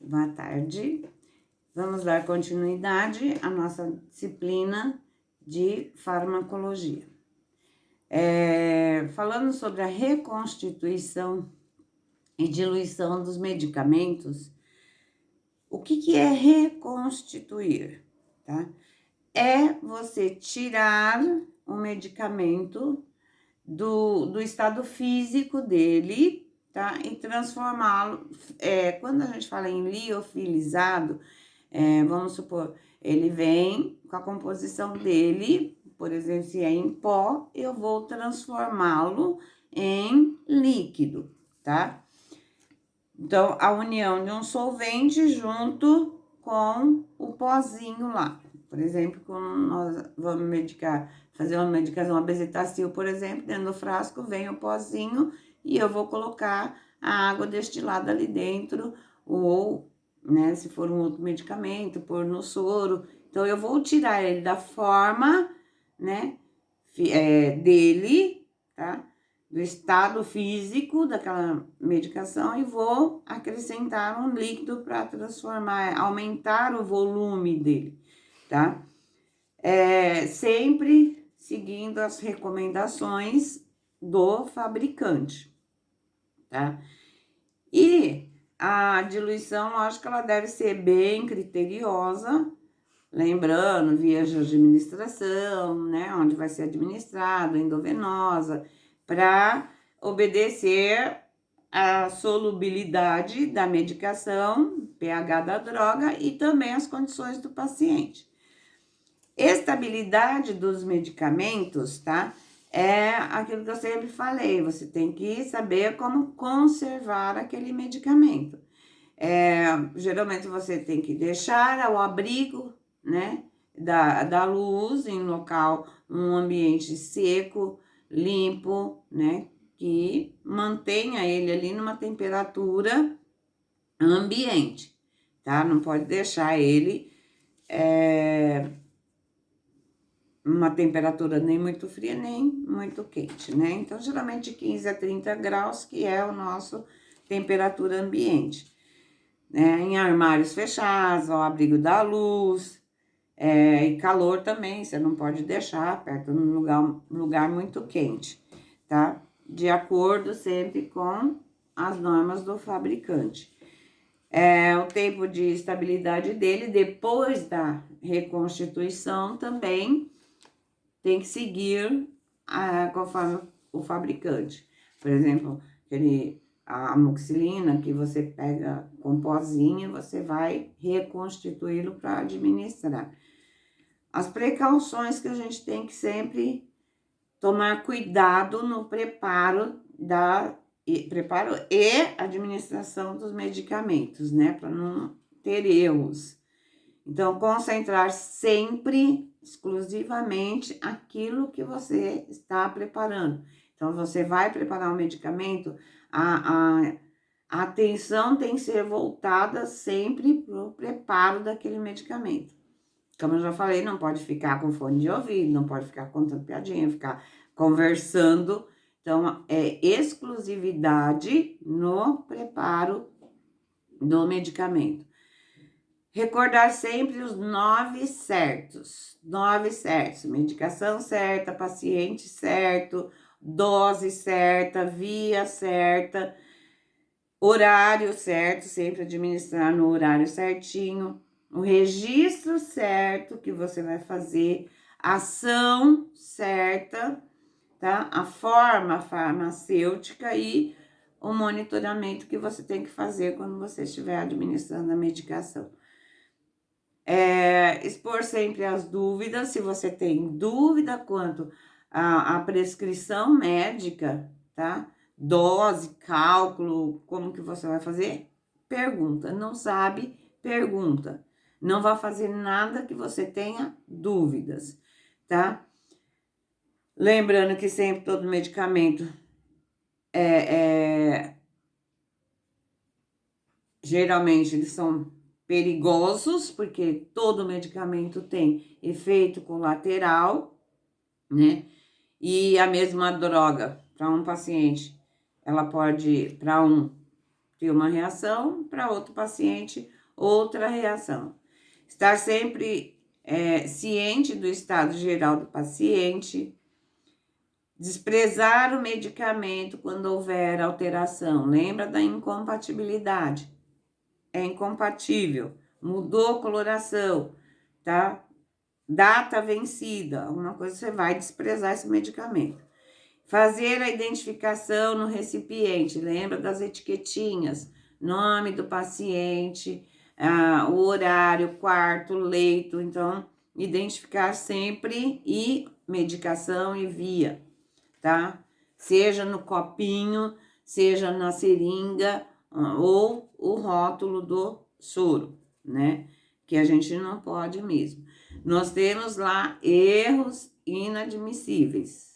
Boa tarde. Vamos dar continuidade à nossa disciplina de farmacologia. Falando sobre a reconstituição e diluição dos medicamentos, o que é reconstituir, tá? É você tirar o medicamento do estado físico dele, tá? E transformá-lo. Quando a gente fala em liofilizado, vamos supor, ele vem com a composição dele, por exemplo, se é em pó, eu vou transformá-lo em líquido, tá? Então, a união de um solvente junto com o pozinho lá. Por exemplo, quando nós vamos fazer uma medicação, uma bezetacil, por exemplo, dentro do frasco vem o pozinho e eu vou colocar a água destilada ali dentro, ou, né, se for um outro medicamento, pôr no soro. Então, eu vou tirar ele da forma, né, dele, tá? Do estado físico daquela medicação e vou acrescentar um líquido para transformar, aumentar o volume dele, tá? Sempre seguindo as recomendações do fabricante, tá? E a diluição, lógico que ela deve ser bem criteriosa, lembrando, via de administração, né, onde vai ser administrado, endovenosa, para obedecer a solubilidade da medicação, pH da droga e também as condições do paciente. Estabilidade dos medicamentos, tá? É aquilo que eu sempre falei, você tem que saber como conservar aquele medicamento. Geralmente você tem que deixar ao abrigo, né, da luz, em local, um ambiente seco, limpo, né, que mantenha ele ali numa temperatura ambiente, tá? Não pode deixar ele uma temperatura nem muito fria, nem muito quente, né? Então, geralmente 15 a 30 graus, que é o nosso temperatura ambiente. Em armários fechados, ao abrigo da luz, e calor também, você não pode deixar perto de um lugar muito quente, tá? De acordo sempre com as normas do fabricante. O tempo de estabilidade dele, depois da reconstituição, também tem que seguir conforme o fabricante. Por exemplo, a amoxicilina que você pega com pozinho, você vai reconstituí-lo para administrar. As precauções que a gente tem que sempre tomar cuidado no preparo e administração dos medicamentos, né? Para não ter erros. Então, concentrar sempre, exclusivamente, aquilo que você está preparando. Então, você vai preparar um medicamento, a atenção tem que ser voltada sempre para o preparo daquele medicamento. Como eu já falei, não pode ficar com fone de ouvido, não pode ficar contando piadinha, ficar conversando. Então, é exclusividade no preparo do medicamento. Recordar sempre os 9 certos. 9 certos. Medicação certa, paciente certo, dose certa, via certa, horário certo, sempre administrar no horário certinho, o registro certo que você vai fazer, ação certa, tá? A forma farmacêutica e o monitoramento que você tem que fazer quando você estiver administrando a medicação. Expor sempre as dúvidas, se você tem dúvida quanto à prescrição médica, tá? Dose, cálculo, como que você vai fazer? Pergunta. Não sabe? Pergunta. Não vai fazer nada que você tenha dúvidas, tá? Lembrando que sempre todo medicamento geralmente eles são perigosos, porque todo medicamento tem efeito colateral, né? E a mesma droga para um paciente, ela pode, para um, ter uma reação, para outro paciente, outra reação. Estar sempre ciente do estado geral do paciente, desprezar o medicamento quando houver alteração. Lembra da incompatibilidade. É incompatível, mudou a coloração, tá? Data vencida, alguma coisa você vai desprezar esse medicamento. Fazer a identificação no recipiente, lembra das etiquetinhas, nome do paciente, o horário, quarto, leito, então, identificar sempre e medicação e via, tá? Seja no copinho, seja na seringa, ou o rótulo do soro, né? Que a gente não pode mesmo. Nós temos lá erros inadmissíveis.